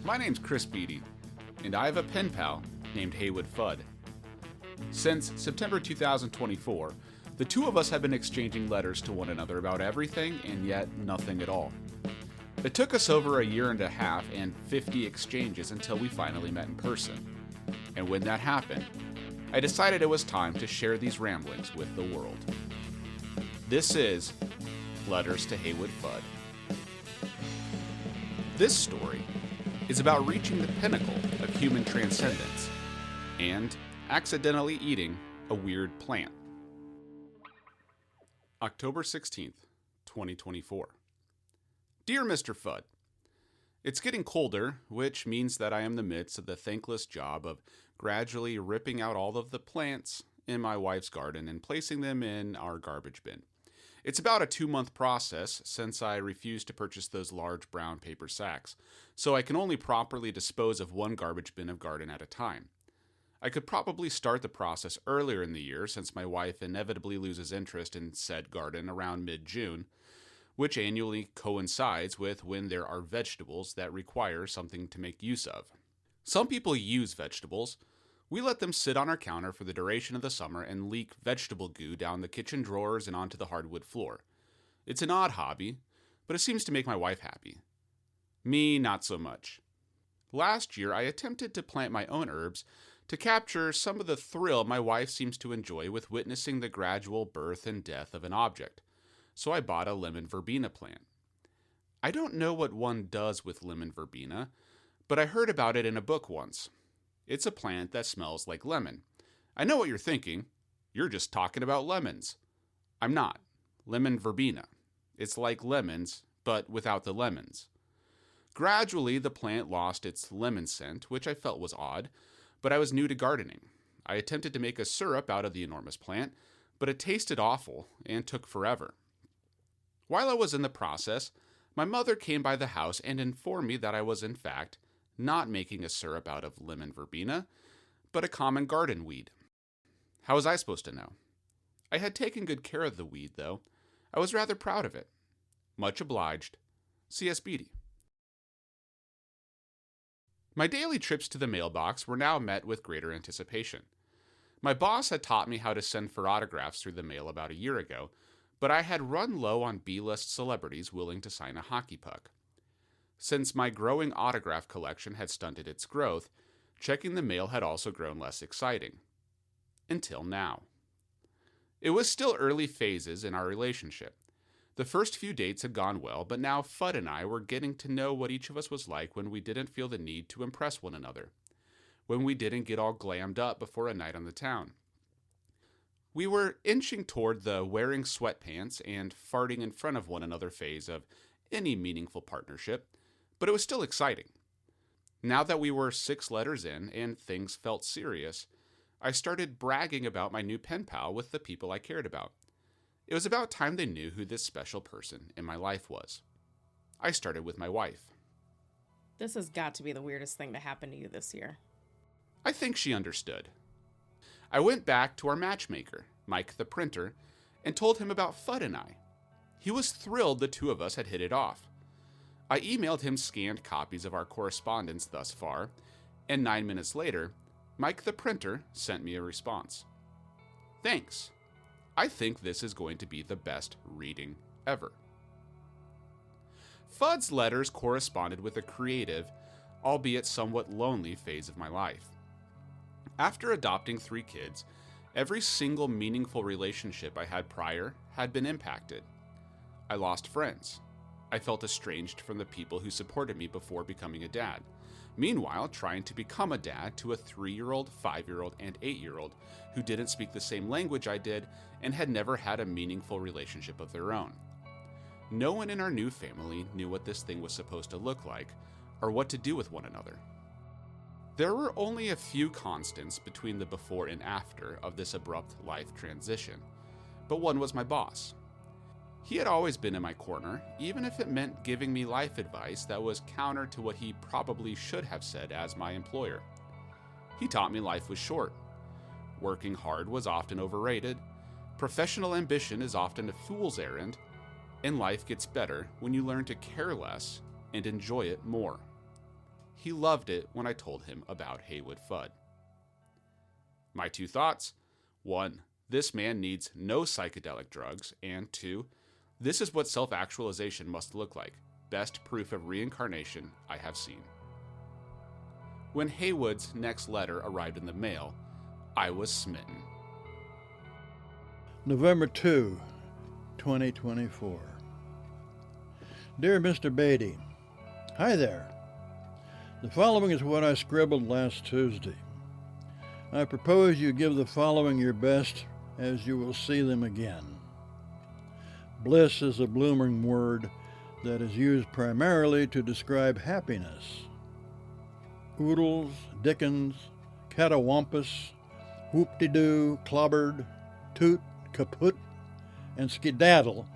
My name's Chris Beatty, and I have a pen pal named Haywood Fudd. Since September 2024, the two of us have been exchanging letters to one another about everything and yet nothing at all. It took us over a year and a half and 50 exchanges until we finally met in person. And when that happened, I decided it was time to share these ramblings with the world. This is Letters to Haywood Fudd. This story is about reaching the pinnacle of human transcendence and accidentally eating a weird plant. October 16th, 2024. Dear Mr. Fudd, it's getting colder, which means that I am in the midst of the thankless job of gradually ripping out all of the plants in my wife's garden and placing them in our garbage bin. It's about a 2-month process since I refuse to purchase those large brown paper sacks, so I can only properly dispose of one garbage bin of garden at a time. I could probably start the process earlier in the year since my wife inevitably loses interest in said garden around mid-June, which annually coincides with when there are vegetables that require something to make use of. Some people use vegetables. We let them sit on our counter for the duration of the summer and leak vegetable goo down the kitchen drawers and onto the hardwood floor. It's an odd hobby, but it seems to make my wife happy. Me, not so much. Last year, I attempted to plant my own herbs to capture some of the thrill my wife seems to enjoy with witnessing the gradual birth and death of an object. So I bought a lemon verbena plant. I don't know what one does with lemon verbena, but I heard about it in a book once. It's a plant that smells like lemon. I know what you're thinking. You're just talking about lemons. I'm not. Lemon verbena. It's like lemons, but without the lemons. Gradually, the plant lost its lemon scent, which I felt was odd, but I was new to gardening. I attempted to make a syrup out of the enormous plant, but it tasted awful and took forever. While I was in the process, my mother came by the house and informed me that I was, in fact, not making a syrup out of lemon verbena, but a common garden weed. How was I supposed to know? I had taken good care of the weed, though. I was rather proud of it. Much obliged. C.S. Beatty. My daily trips to the mailbox were now met with greater anticipation. My boss had taught me how to send for autographs through the mail about a year ago, but I had run low on B-list celebrities willing to sign a hockey puck. Since my growing autograph collection had stunted its growth, checking the mail had also grown less exciting. Until now. It was still early phases in our relationship. The first few dates had gone well, but now Fudd and I were getting to know what each of us was like when we didn't feel the need to impress one another, when we didn't get all glammed up before a night on the town. We were inching toward the wearing sweatpants and farting in front of one another phase of any meaningful partnership, but it was still exciting. Now that we were 6 letters in and things felt serious, I started bragging about my new pen pal with the people I cared about. It was about time they knew who this special person in my life was. I started with my wife. This has got to be the weirdest thing to happen to you this year. I think she understood. I went back to our matchmaker, Mike the printer, and told him about Fudd and I. He was thrilled the two of us had hit it off. I emailed him scanned copies of our correspondence thus far, and 9 minutes later, Mike the printer sent me a response. Thanks. I think this is going to be the best reading ever. Fudd's letters corresponded with a creative, albeit somewhat lonely phase of my life. After adopting 3 kids, every single meaningful relationship I had prior had been impacted. I lost friends. I felt estranged from the people who supported me before becoming a dad. Meanwhile, trying to become a dad to a 3-year-old, 5-year-old, and 8-year-old who didn't speak the same language I did and had never had a meaningful relationship of their own. No one in our new family knew what this thing was supposed to look like or what to do with one another. There were only a few constants between the before and after of this abrupt life transition, but one was my boss. He had always been in my corner, even if it meant giving me life advice that was counter to what he probably should have said as my employer. He taught me life was short. Working hard was often overrated, professional ambition is often a fool's errand, and life gets better when you learn to care less and enjoy it more. he loved it when I told him about Haywood Fudd. My 2 thoughts: 1, this man needs no psychedelic drugs, and 2, this is what self-actualization must look like. Best proof of reincarnation I have seen. When Haywood's next letter arrived in the mail, I was smitten. November 2, 2024. Dear Mr. Beatty, hi there. The following is what I scribbled last Tuesday. I propose you give the following your best, as you will see them again. Bliss is a blooming word that is used primarily to describe happiness. Oodles, dickens, catawampus, whoop-de-doo, clobbered, toot, kaput, and skedaddle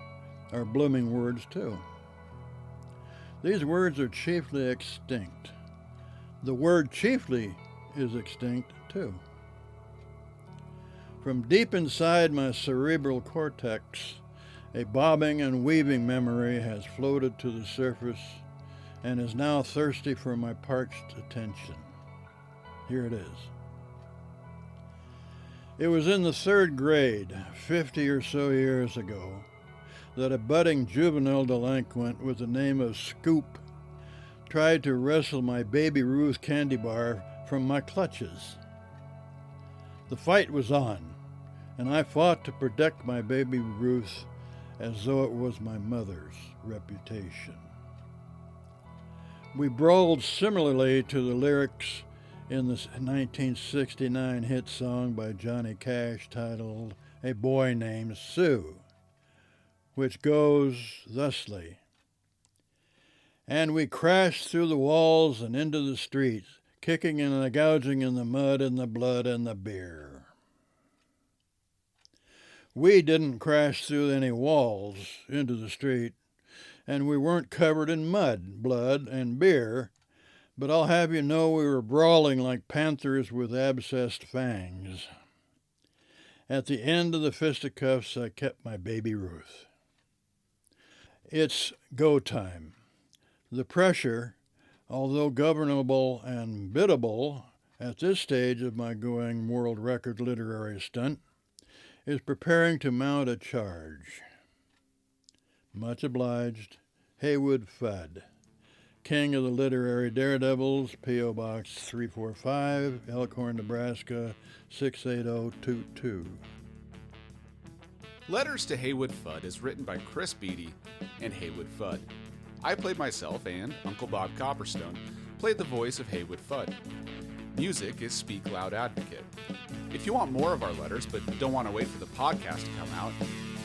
are blooming words too. These words are chiefly extinct. The word chiefly is extinct too. From deep inside my cerebral cortex, a bobbing and weaving memory has floated to the surface and is now thirsty for my parched attention. Here it is. It was in the 3rd grade, 50 or so years ago, that a budding juvenile delinquent with the name of Scoop tried to wrestle my Baby Ruth candy bar from my clutches. The fight was on, and I fought to protect my Baby Ruth as though it was my mother's reputation. We brawled similarly to the lyrics in the 1969 hit song by Johnny Cash titled A Boy Named Sue, which goes thusly. And we crashed through the walls and into the streets, kicking and gouging in the mud and the blood and the beer. We didn't crash through any walls into the street, and we weren't covered in mud, blood, and beer, but I'll have you know we were brawling like panthers with abscessed fangs. At the end of the fisticuffs, I kept my Baby Ruth. It's go time. The pressure, although governable and biddable at this stage of my going world record literary stunt, is preparing to mount a charge. Much obliged, Haywood Fudd, King of the Literary Daredevils, P.O. Box 345, Elkhorn, Nebraska 68022. Letters to Haywood Fudd is written by Chris Beatty and Haywood Fudd. I played myself, and Uncle Bob Copperstone played the voice of Haywood Fudd. Music is Speak Loud Advocate. If you want more of our letters but don't want to wait for the podcast to come out,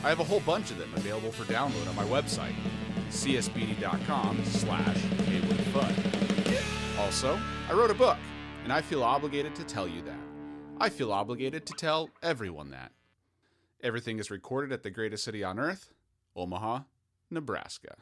I have a whole bunch of them available for download on my website, csbd.com/HaywoodFudd. Also, I wrote a book, and I feel obligated to tell you that. I feel obligated to tell everyone that. Everything is recorded at the greatest city on earth, Omaha, Nebraska.